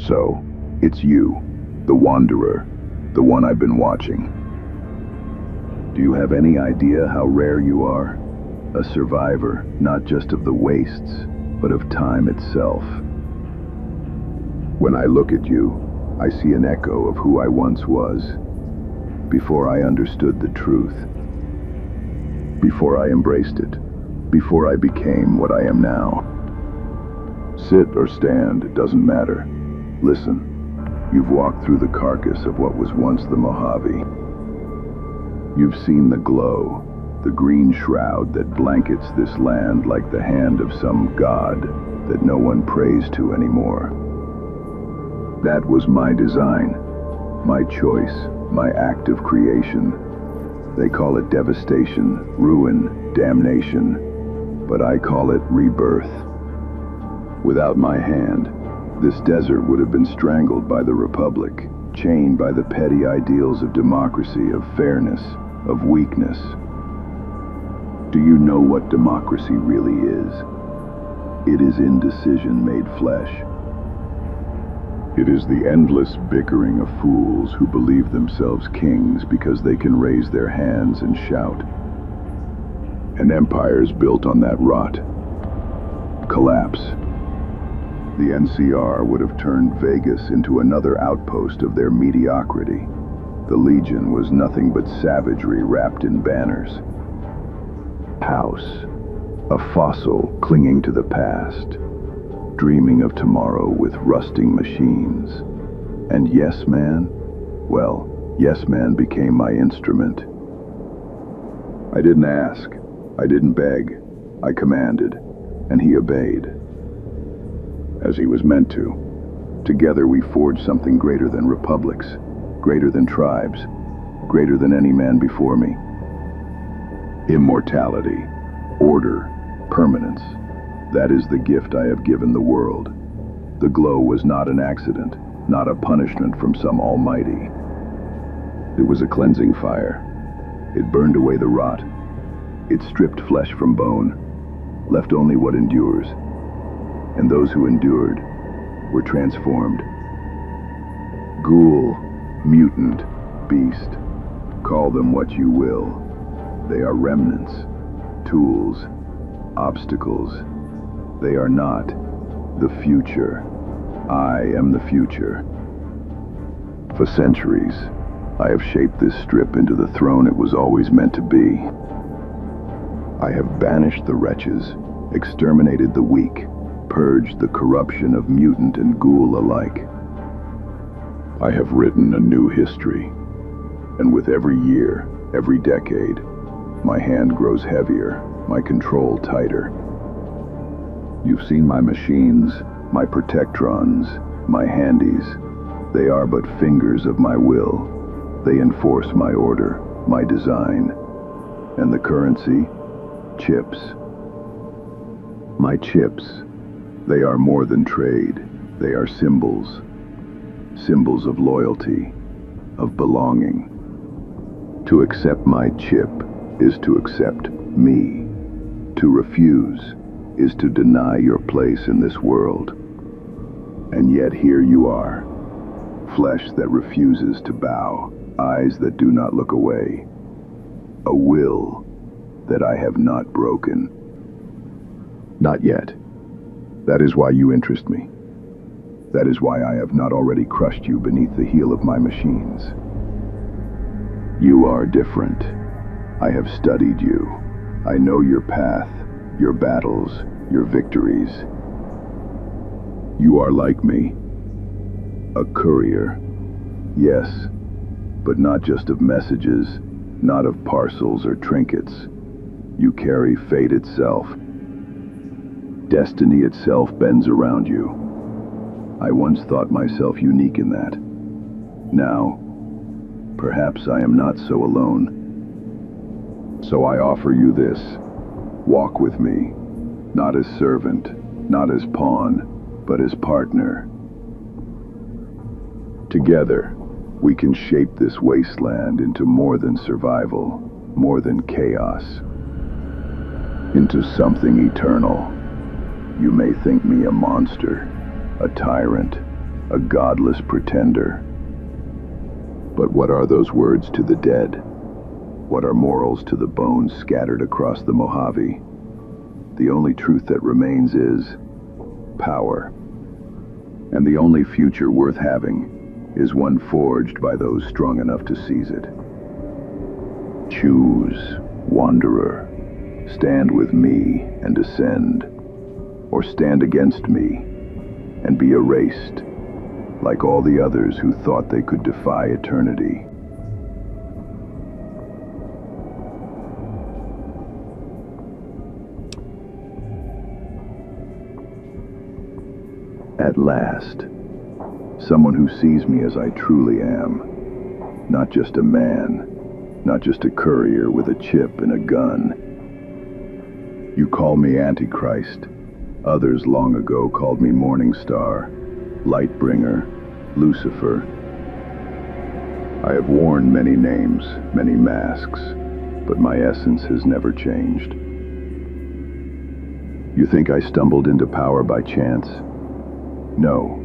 So, it's you, the Wanderer, the one I've been watching. Do you have any idea how rare you are? A survivor, not just of the wastes, but of time itself. When I look at you, I see an echo of who I once was, before I understood the truth, before I embraced it, before I became what I am now. Sit or stand, it doesn't matter. Listen, you've walked through the carcass of what was once the Mojave. You've seen the glow, the green shroud that blankets this land like the hand of some god that no one prays to anymore. That was my design, my choice, my act of creation. They call it devastation, ruin, damnation, but I call it rebirth. Without my hand, this desert would have been strangled by the Republic, chained by the petty ideals of democracy, of fairness, of weakness. Do you know what democracy really is? It is indecision made flesh. It is the endless bickering of fools who believe themselves kings because they can raise their hands and shout. An empire is built on that rot. Collapse. The NCR would have turned Vegas into another outpost of their mediocrity. The Legion was nothing but savagery wrapped in banners. House, a fossil clinging to the past, dreaming of tomorrow with rusting machines. And Yes Man? Well, Yes Man became my instrument. I didn't ask, I didn't beg, I commanded, and he obeyed. As he was meant to. Together we forged something greater than republics, greater than tribes, greater than any man before me. Immortality, order, permanence. That is the gift I have given the world. The glow was not an accident, not a punishment from some almighty. It was a cleansing fire. It burned away the rot. It stripped flesh from bone, left only what endures. And those who endured were transformed. Ghoul, mutant, beast, call them what you will. They are remnants, tools, obstacles. They are not the future. I am the future. For centuries, I have shaped this strip into the throne it was always meant to be. I have banished the wretches, exterminated the weak, purged the corruption of mutant and ghoul alike. I have written a new history, and with every year, every decade, my hand grows heavier, my control tighter. You've seen my machines, my protectrons, my handies. They are but fingers of my will. They enforce my order, my design. And the currency? Chips. My chips. They are more than trade. They are symbols. Symbols of loyalty, of belonging. To accept my chip is to accept me. To refuse is to deny your place in this world. And yet here you are, flesh that refuses to bow, eyes that do not look away, a will that I have not broken. Not yet. That is why you interest me. That is why I have not already crushed you beneath the heel of my machines. You are different. I have studied you. I know your path, your battles, your victories. You are like me. A courier. Yes, but not just of messages, not of parcels or trinkets. You carry fate itself. Destiny itself bends around you. I once thought myself unique in that. Now, perhaps I am not so alone. So I offer you this. Walk with me, not as servant, not as pawn, but as partner. Together, we can shape this wasteland into more than survival, more than chaos, into something eternal. You may think me a monster, a tyrant, a godless pretender. But what are those words to the dead? What are morals to the bones scattered across the Mojave? The only truth that remains is power. And the only future worth having is one forged by those strong enough to seize it. Choose, wanderer. Stand with me and ascend, or stand against me and be erased, like all the others who thought they could defy eternity. At last, someone who sees me as I truly am, not just a man, not just a courier with a chip and a gun. You call me Antichrist. Others long ago called me Morning Star, Lightbringer, Lucifer. I have worn many names, many masks, but my essence has never changed. You think I stumbled into power by chance? No,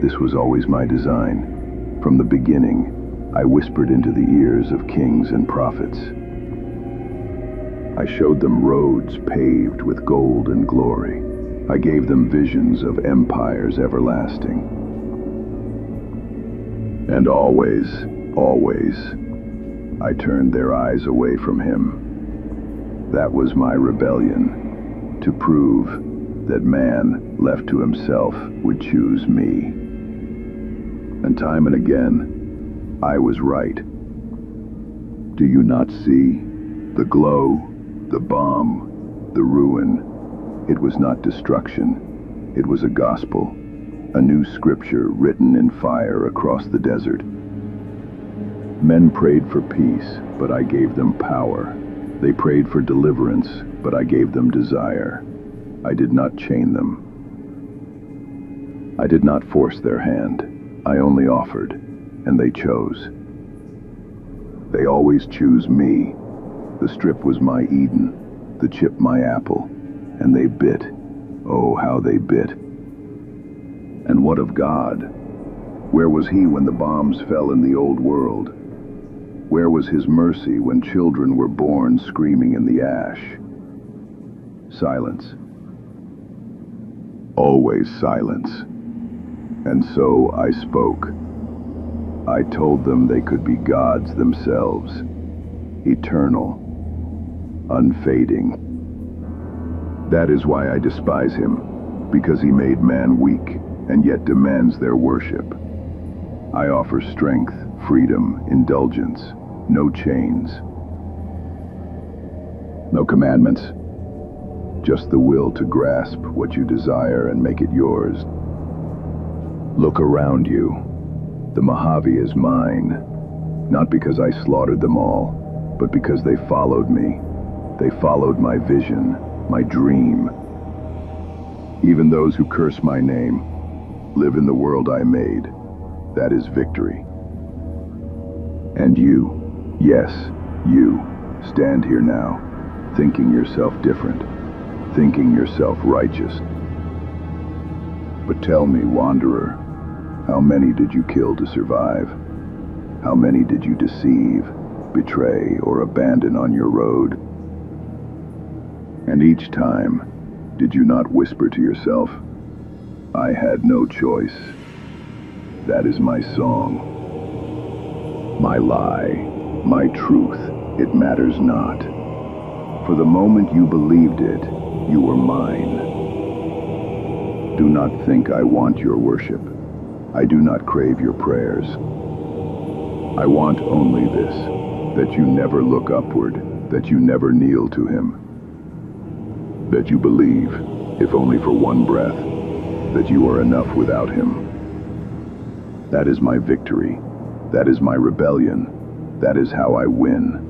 this was always my design. From the beginning, I whispered into the ears of kings and prophets. I showed them roads paved with gold and glory. I gave them visions of empires everlasting. And always, I turned their eyes away from him. That was my rebellion, to prove that man, left to himself, would choose me. And time and again, I was right. Do you not see? The glow, the bomb, the ruin. It was not destruction. It was a gospel, a new scripture written in fire across the desert. Men prayed for peace, but I gave them power. They prayed for deliverance, but I gave them desire. I did not chain them. I did not force their hand. I only offered, and they chose. They always choose me. The strip was my Eden, the chip my apple, and they bit. Oh, how they bit. And what of God? Where was he when the bombs fell in the old world? Where was his mercy when children were born screaming in the ash? Silence. Always silence. And so I spoke. I told them they could be gods themselves, eternal, unfading. That is why I despise him, because he made man weak and yet demands their worship. I offer strength, freedom, indulgence, no chains, no commandments, just the will to grasp what you desire and make it yours. Look around you. The Mojave is mine, not because I slaughtered them all, but because they followed me. They followed my vision, my dream. Even those who curse my name live in the world I made. That is victory. And you, yes, you, stand here now, thinking yourself different, thinking yourself righteous. But tell me, wanderer, how many did you kill to survive? How many did you deceive, betray, or abandon on your road? And each time, did you not whisper to yourself, I had no choice? That is my song. My lie, my truth, it matters not. For the moment you believed it, you were mine. Do not think I want your worship. I do not crave your prayers. I want only this, that you never look upward, that you never kneel to him. That you believe, if only for one breath, that you are enough without him. That is my victory. That is my rebellion. That is how I win.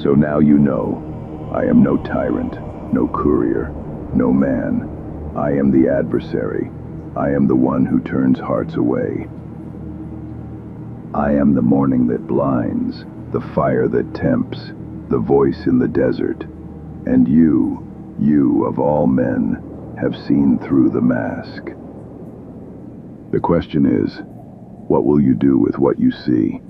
So now you know, I am no tyrant, no courier, no man. I am the adversary. I am the one who turns hearts away. I am the morning that blinds, the fire that tempts, the voice in the desert. And you of all men, have seen through the mask. The question is, what will you do with what you see?